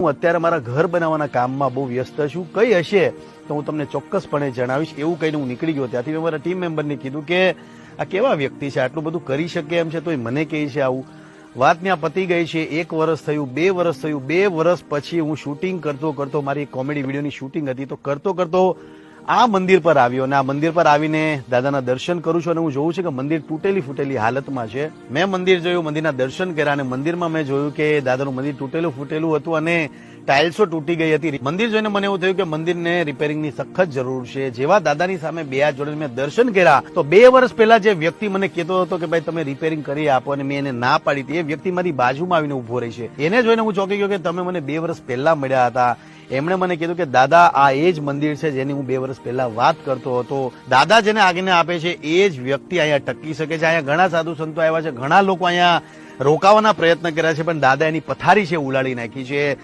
હું અત્યારે મારા ઘર બનાવવાના કામમાં બહુ વ્યસ્ત છું. કઈ હશે તો હું તમને ચોક્કસપણે જણાવીશ. એવું કહીને હું નીકળી ગયો. ત્યાંથી મેં મારા ટીમ મેમ્બરને કીધું કે આ કેવા વ્યક્તિ છે, આટલું બધું કરી શકે એમ છે, તોય મને કહે છે આવું. વાત ત્યાં પતી ગઈ છે. 1 વર્ષ થયું, 2 વર્ષ થયું. 2 વર્ષ પછી હું શૂટિંગ કરતો મારી કોમેડી વિડીયોની શૂટિંગ હતી, તો કરતો આ મંદિર પર આવ્યો અને આ મંદિર પર આવીને દાદાના દર્શન કરું છું અને હું જોઉં છું કે મંદિર તૂટેલી ફૂટેલી હાલતમાં છે. મેં મંદિર જોયું, મંદિરના દર્શન કર્યા અને મંદિરમાં મેં જોયું કે દાદાનું મંદિર તૂટેલું ફૂટેલું હતું અને ટાઇલ્સો તૂટી ગઈ હતી. મંદિર જોઈને મને એવું થયું કે મંદિરને રિપેરિંગની સખત જરૂર છે. જેવા દાદાની સામે 2 હાથ જોડીને મેં દર્શન કર્યા તો 2 વર્ષ પહેલા જે વ્યક્તિ મને કહેતો હતો કે ભાઈ તમે રિપેરિંગ કરી આપો અને મેં એને ના પાડી હતી, એ વ્યક્તિ મારી બાજુમાં આવીને ઉભો રહી છે. એને જોઈને હું ચોંકી ગયો કે તમે મને 2 વર્ષ પહેલા મળ્યા હતા. એમણે મને કીધું કે દાદા આ એ જ મંદિર છે જેની હું 2 વર્ષ પહેલા વાત કરતો હતો. દાદા જેને આજ્ઞા આપે છે એ જ વ્યક્તિ અહીંયા ટકી શકે છે. અહીંયા ઘણા સાધુ સંતો આવ્યા છે, ઘણા લોકો અહીંયા રોકાવાના પ્રયત્ન કર્યા છે, પણ દાદા એની પથારી છે ઉલાડી નાખી છે.